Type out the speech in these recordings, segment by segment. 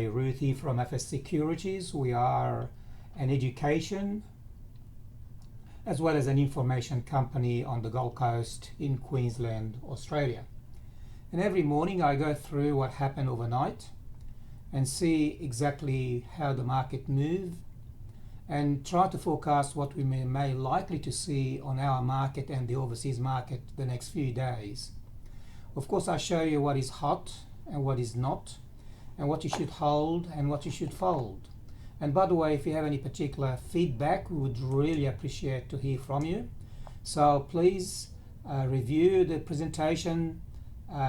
Ruthie from FS Securities. We are an education as well as an information company on the Gold Coast in Queensland, Australia. And every morning I go through what happened overnight and see exactly how the market moved and try to forecast what we may likely to see on our market and the overseas market the next few days. Of course, I show you what is hot and what is not, and what you should hold and what you should fold. And by the way, if you have any particular feedback, we would really appreciate to hear from you. So please review the presentation,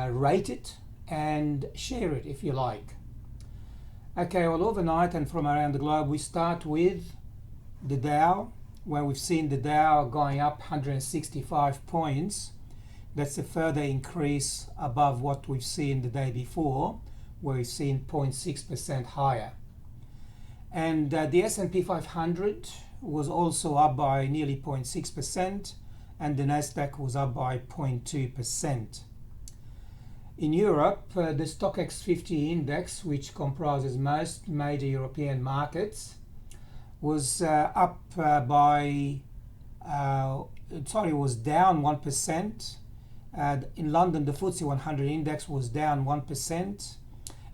rate it, and share it if you like. Okay, well, overnight and from around the globe, we start with the Dow, where we've seen the Dow going up 165 points. That's a further increase above what we've seen the day before, where we've seen 0.6% higher. And the S&P 500 was also up by nearly 0.6%, and the Nasdaq was up by 0.2%. In Europe, the StoxX 50 index, which comprises most major European markets, was was down 1%. In London, the FTSE 100 index was down 1%.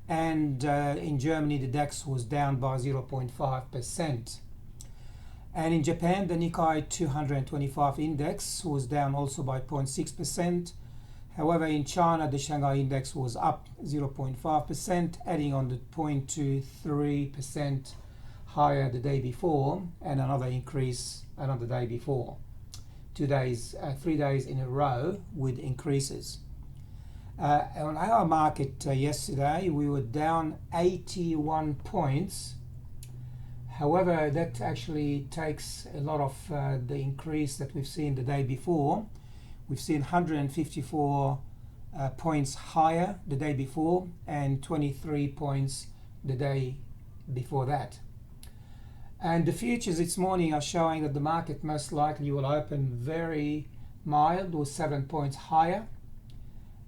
And in Germany, the DAX was down by 0.5%. And in Japan, the Nikkei 225 index was down also by 0.6%. However, in China, the Shanghai index was up 0.5%, adding on the 0.23% higher the day before, and another increase another day before. 3 days in a row with increases. On our market yesterday, we were down 81 points. However, that actually takes a lot of the increase that we've seen the day before. We've seen 154 points higher the day before and 23 points the day before that. And the futures this morning are showing that the market most likely will open very mild or 7 points higher.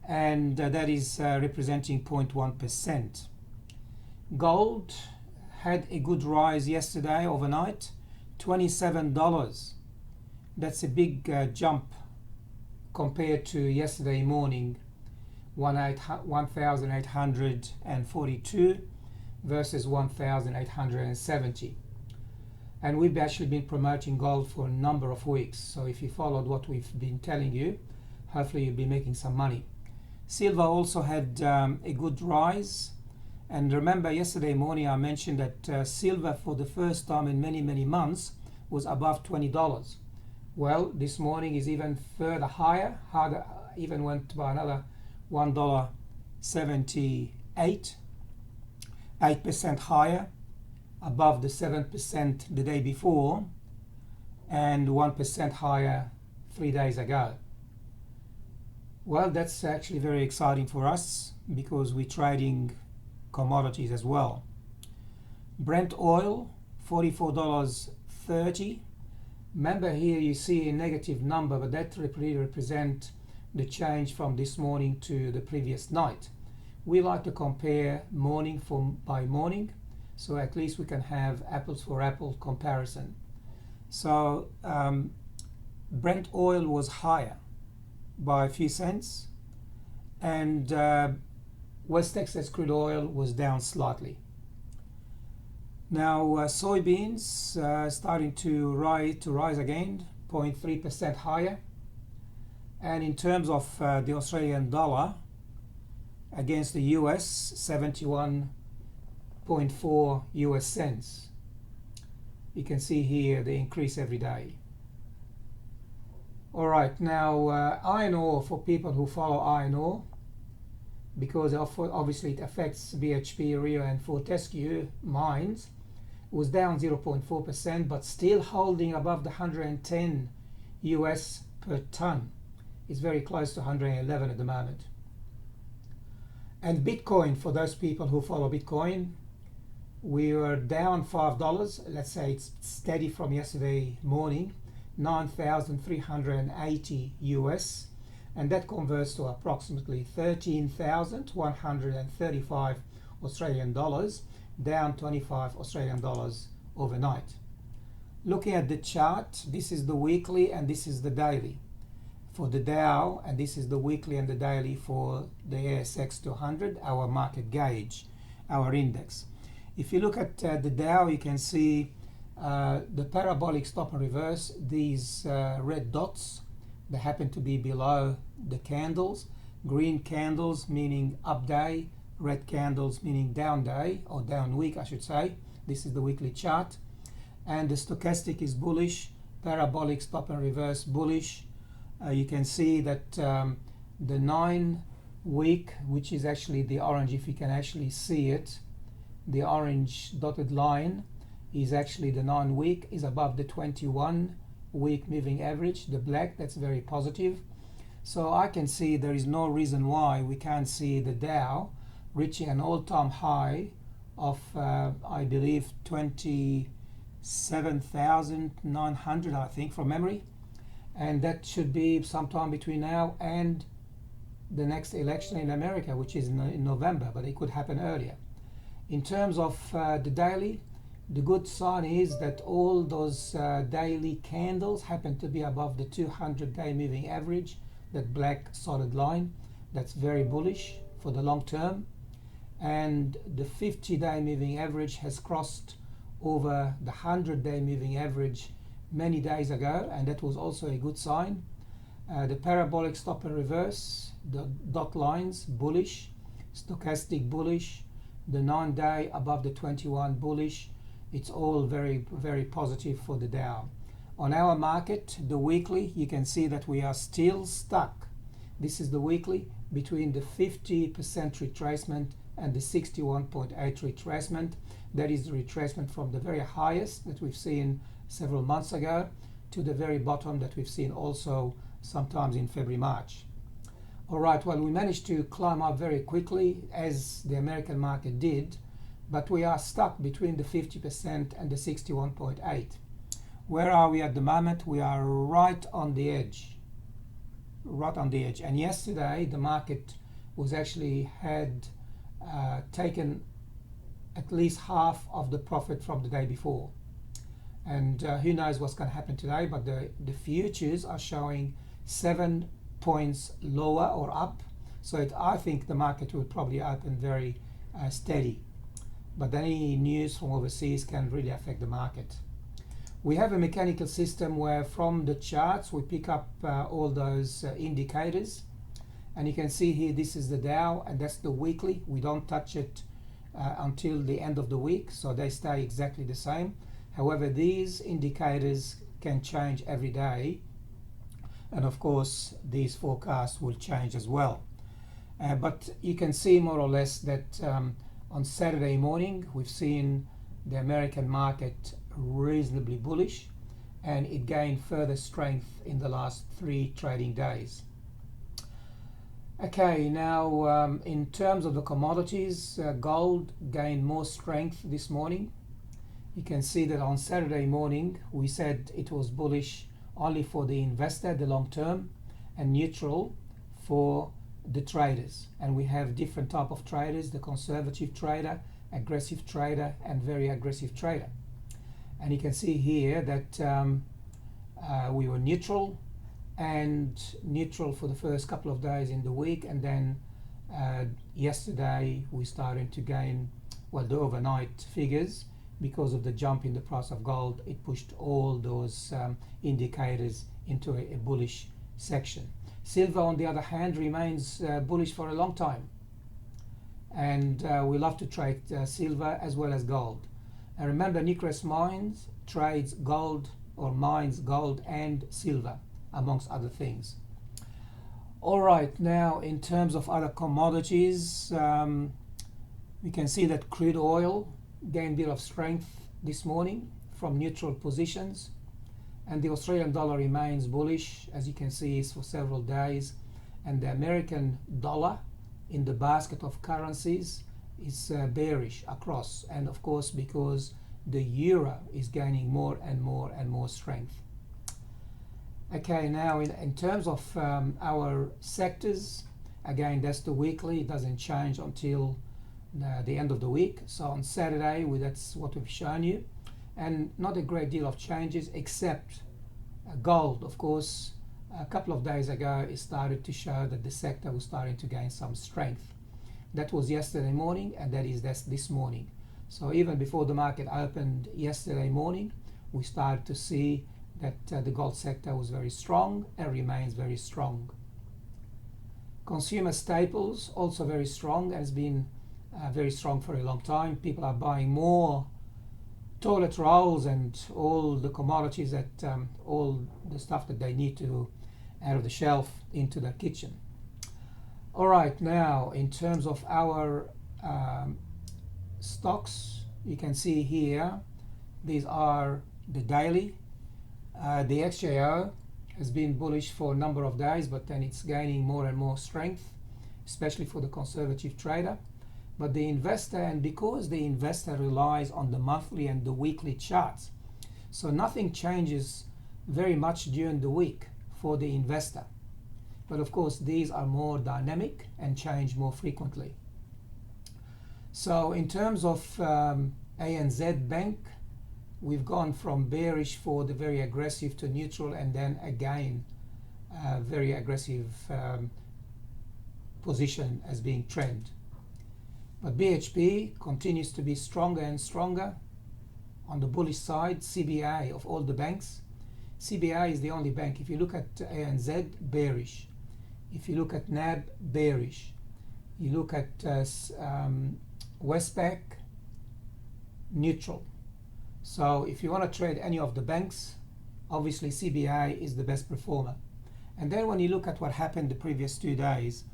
And that is representing 0.1%. Gold had a good rise yesterday overnight, $27. That's a big jump compared to yesterday morning, 1,842 versus 1,870. And we've actually been promoting gold for a number of weeks. So if you followed what we've been telling you, hopefully you'll be making some money. Silver also had a good rise, and remember yesterday morning I mentioned that silver for the first time in many months was above $20. Well, this morning is even further higher, even went by another $1.78, 8% higher, above the 7% the day before, and 1% higher 3 days ago. Well, that's actually very exciting for us because we're trading commodities as well. Brent oil, $44.30. Remember here you see a negative number, but that really represents the change from this morning to the previous night. We like to compare morning by morning, so at least we can have apples for apple comparison. So Brent oil was higher by a few cents, and West Texas crude oil was down slightly. Now soybeans starting to rise again, 0.3% higher. And in terms of the Australian dollar against the US, 71.4 US cents. You can see here the increase every day. All right, now iron ore, for people who follow iron ore, because obviously it affects BHP, Rio and Fortescue mines, was down 0.4%, but still holding above the 110 US per ton. It's very close to 111 at the moment. And Bitcoin, for those people who follow Bitcoin, we were down $5. Let's say it's steady from yesterday morning, 9,380 US, and that converts to approximately 13,135 Australian dollars, down 25 Australian dollars overnight. Looking at the chart, this is the weekly and this is the daily for the Dow, and this is the weekly and the daily for the ASX 200, our market gauge, our index. If you look at the Dow, you can see the parabolic stop and reverse, these red dots, they happen to be below the candles. Green candles meaning up day, red candles meaning down day, or down week I should say. This is the weekly chart. And the stochastic is bullish, parabolic stop and reverse bullish. You can see that the 9 week, which is actually the orange, if you can actually see it, the orange dotted line is actually the 9 week, is above the 21 week moving average, the black, that's very positive. So I can see there is no reason why we can't see the Dow reaching an all-time high of I believe 27,900, I think, from memory, and that should be sometime between now and the next election in America, which is in November, but it could happen earlier. In terms of the daily, the good sign is that all those daily candles happen to be above the 200-day moving average, that black solid line. That's very bullish for the long term. And the 50-day moving average has crossed over the 100-day moving average many days ago, and that was also a good sign. The parabolic stop and reverse, the dot lines bullish, stochastic bullish, the 9-day above the 21 bullish. It's all very, very positive for the Dow. On our market, the weekly, you can see that we are still stuck. This is the weekly between the 50% retracement and the 61.8 retracement. That is the retracement from the very highest that we've seen several months ago to the very bottom that we've seen also sometimes in February, March. All right, well, we managed to climb up very quickly as the American market did, but we are stuck between the 50% and the 61.8. Where are we at the moment? We are right on the edge. Right on the edge. And yesterday the market was actually had taken at least half of the profit from the day before. And who knows what's going to happen today, but the futures are showing 7 points lower or up. So I think the market will probably open very steady. But any news from overseas can really affect the market. We have a mechanical system where from the charts we pick up all those indicators. And you can see here, this is the Dow, and that's the weekly. We don't touch it until the end of the week, so they stay exactly the same. However, these indicators can change every day, and of course these forecasts will change as well. But you can see more or less that on Saturday morning we've seen the American market reasonably bullish, and it gained further strength in the last 3 trading days. Okay, now in terms of the commodities, gold gained more strength this morning. You can see that on Saturday morning we said it was bullish only for the investor, the long term, and neutral for the traders. And we have different type of traders: the conservative trader, aggressive trader, and very aggressive trader. And you can see here that we were neutral for the first couple of days in the week, and then yesterday we started to gain, well, the overnight figures. Because of the jump in the price of gold, it pushed all those indicators into a bullish section. Silver, on the other hand, remains bullish for a long time, and we love to trade silver as well as gold. And remember, Newcrest Mines trades gold, or mines gold and silver, amongst other things. All right, now in terms of other commodities, we can see that crude oil gained a bit of strength this morning from neutral positions, and the Australian dollar remains bullish, as you can see, is for several days, and the American dollar in the basket of currencies is bearish across, and of course because the euro is gaining more and more and more strength. Okay, now in terms of our sectors, again that's the weekly, it doesn't change until the end of the week. So on Saturday, that's what we've shown you, and not a great deal of changes except gold. Of course, a couple of days ago it started to show that the sector was starting to gain some strength. That was yesterday morning, and that is this morning. So even before the market opened yesterday morning, we started to see that the gold sector was very strong and remains very strong. Consumer staples also very strong, has been very strong for a long time. People are buying more toilet rolls and all the commodities that all the stuff that they need to out of the shelf into the kitchen. All right, now in terms of our stocks, you can see here these are the daily. The XJO has been bullish for a number of days, but then it's gaining more and more strength, especially for the conservative trader. But the investor, and because the investor relies on the monthly and the weekly charts, so nothing changes very much during the week for the investor. But of course these are more dynamic and change more frequently. So in terms of ANZ Bank, we've gone from bearish for the very aggressive to neutral, and then again very aggressive position as being trend. But BHP continues to be stronger and stronger on the bullish side. CBA, of all the banks, CBA is the only bank. If you look at ANZ, bearish. If you look at NAB, bearish. You look at Westpac, neutral. So if you want to trade any of the banks, obviously CBA is the best performer. And then when you look at what happened the previous 2 days,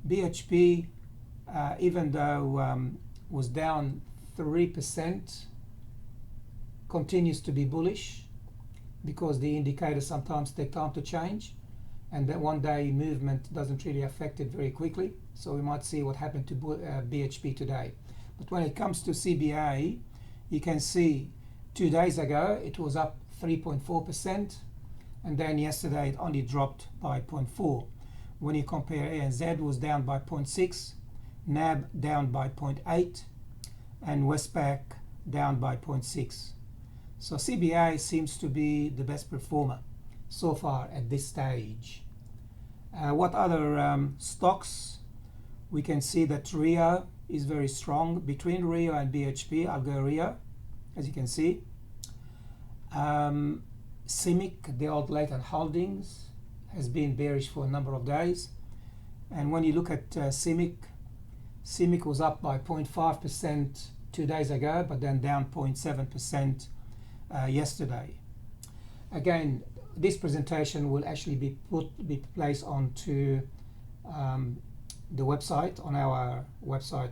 BHP, even though was down 3%, continues to be bullish, because the indicators sometimes take time to change, and that one day movement doesn't really affect it very quickly. So we might see what happened to BHP today. But when it comes to CBA, you can see 2 days ago it was up 3.4%, and then yesterday it only dropped by 0.4. When you compare, ANZ was down by 0.6, NAB down by 0.8, and Westpac down by 0.6. So CBA seems to be the best performer so far at this stage. What other stocks? We can see that Rio is very strong. Between Rio and BHP, I'll go Rio, as you can see. CIMIC, the old Leighton Holdings, has been bearish for a number of days. And when you look at CIMIC was up by 0.5% 2 days ago, but then down 0.7% yesterday. Again, this presentation will actually be placed onto the website, on our website,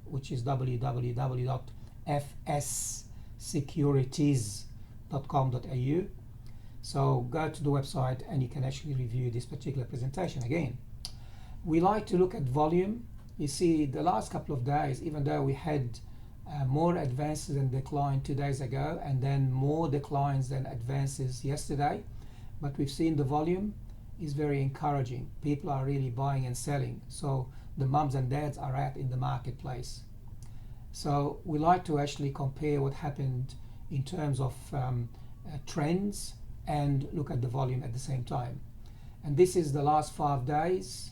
which is www.fssecurities.com.au. So go to the website and you can actually review this particular presentation. Again, we like to look at volume. You see, the last couple of days, even though we had more advances than decline 2 days ago, and then more declines than advances yesterday, but we've seen the volume is very encouraging. People are really buying and selling. So the mums and dads are out in the marketplace. So we like to actually compare what happened in terms of trends and look at the volume at the same time. And this is the last 5 days.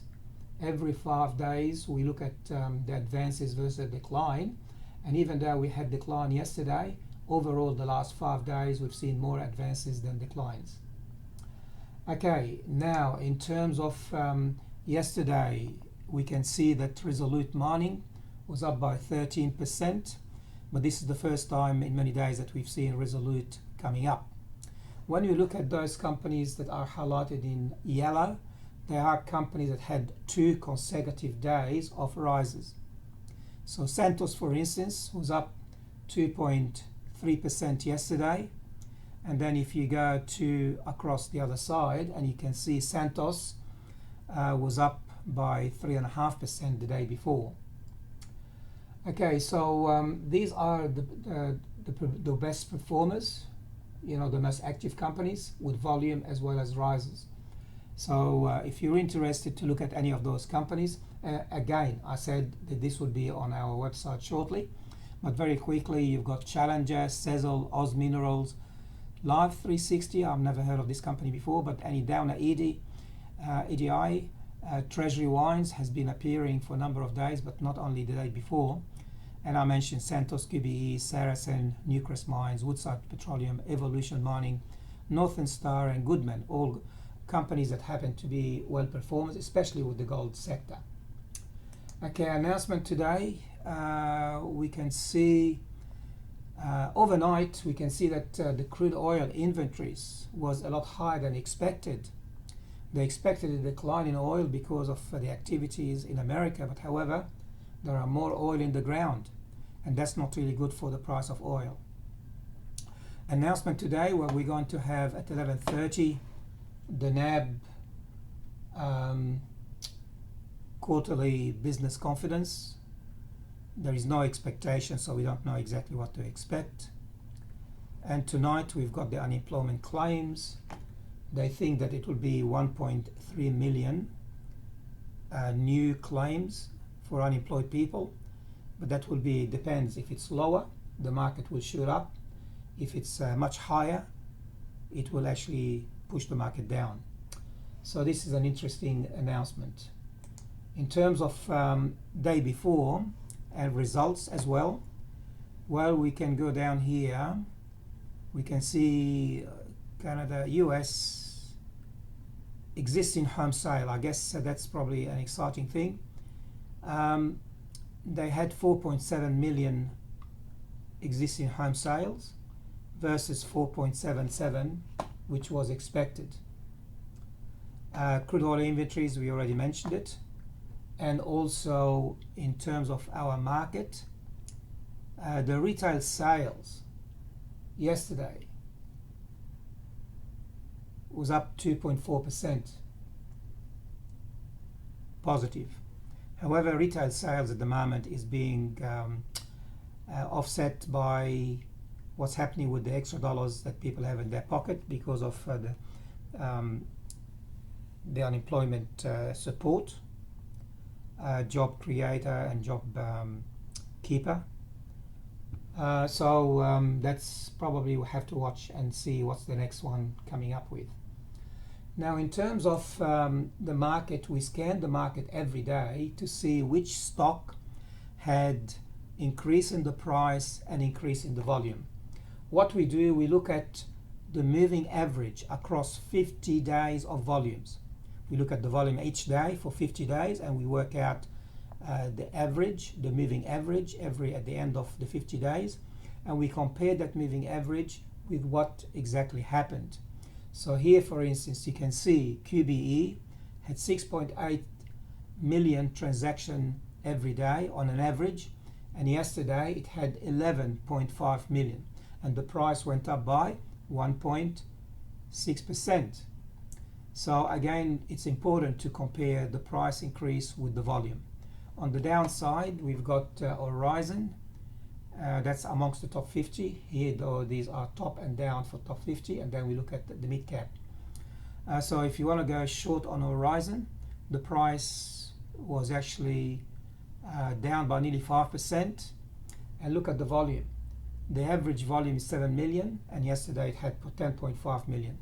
Every 5 days we look at the advances versus decline, and even though we had decline yesterday, overall the last 5 days we've seen more advances than declines. Okay, now in terms of yesterday, we can see that Resolute Mining was up by 13%, but this is the first time in many days that we've seen Resolute coming up. When you look at those companies that are highlighted in yellow, there are companies that had 2 consecutive days of rises. So Santos, for instance, was up 2.3% yesterday. And then if you go to across the other side, and you can see Santos was up by 3.5% the day before. Okay, so these are the best performers, you know, the most active companies with volume as well as rises. So if you're interested to look at any of those companies, Again, I said that this would be on our website shortly, but very quickly you've got Challenger, Sezzle, Oz Minerals, Live 360. I've never heard of this company before, but any Downer EDI, Treasury Wines has been appearing for a number of days, but not only the day before. And I mentioned Santos, QBE, Saracen, Newcrest Mines, Woodside Petroleum, Evolution Mining, Northern Star, and Goodman, all companies that happen to be well performers, especially with the gold sector. Okay, announcement today. We can see overnight, we can see that the crude oil inventories was a lot higher than expected. They expected a decline in oil because of the activities in America, but however, there are more oil in the ground, and that's not really good for the price of oil. Announcement today where we're going to have at 11:30 the NAB quarterly business confidence. There is no expectation, so we don't know exactly what to expect. And tonight we've got the unemployment claims. They think that it will be 1.3 million new claims for unemployed people, but that will be, depends. If it's lower, the market will shoot up. If it's much higher, it will actually push the market down. So this is an interesting announcement. In terms of day before and results as well, well, we can go down here. We can see Canada, US, existing home sale. I guess that's probably an exciting thing. They had 4.7 million existing home sales versus 4.77, which was expected. Crude oil inventories, we already mentioned it. And also in terms of our market, the retail sales yesterday was up 2.4% positive. However, retail sales at the moment is being offset by what's happening with the extra dollars that people have in their pocket because of the unemployment support, job creator and job keeper. So that's probably we'll have to watch and see what's the next one coming up with. Now, in terms of the market, we scan the market every day to see which stock had increase in the price and increase in the volume. What we do, we look at the moving average across 50 days of volumes. We look at the volume each day for 50 days and we work out the average, the moving average at the end of the 50 days, and we compare that moving average with what exactly happened. So here, for instance, you can see QBE had 6.8 million transactions every day on an average, and yesterday it had 11.5 million, and the price went up by 1.6%. So again, it's important to compare the price increase with the volume. On the downside, we've got Horizon. That's amongst the top 50. Here, though, these are top and down for top 50, and then we look at the mid cap. So if you want to go short on Horizon, the price was actually down by nearly 5%. And look at the volume. The average volume is 7 million, and yesterday it had 10.5 million.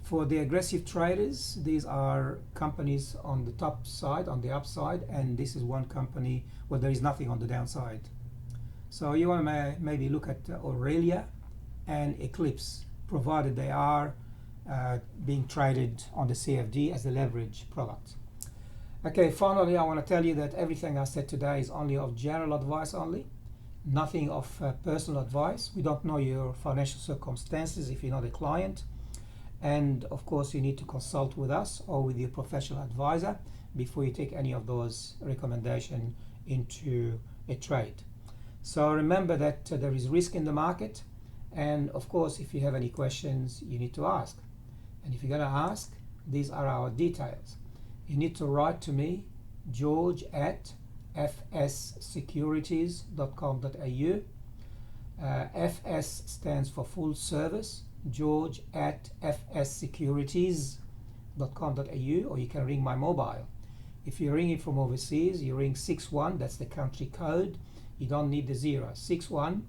For the aggressive traders, these are companies on the top side, on the upside, and this is one company where there is nothing on the downside. So you want to maybe look at Aurelia and Eclipse, provided they are being traded on the CFD as a leverage product. Okay, finally, I want to tell you that everything I said today is only of general advice only, nothing of personal advice. We don't know your financial circumstances if you're not a client. And of course, you need to consult with us or with your professional advisor before you take any of those recommendations into a trade. So remember that there is risk in the market. And of course, if you have any questions, you need to ask. And if you're going to ask, these are our details. You need to write to me, george@fssecurities.com.au. FS stands for full service. george@fssecurities.com.au, or you can ring my mobile. If you're ringing from overseas, you ring 61, that's the country code. You don't need the 0. 61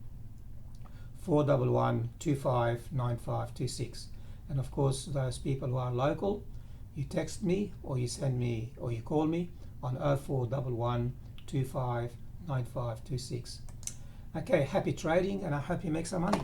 411 259526. And of course, those people who are local, you text me or you send me or you call me on 0411 259526. Okay, happy trading, and I hope you make some money.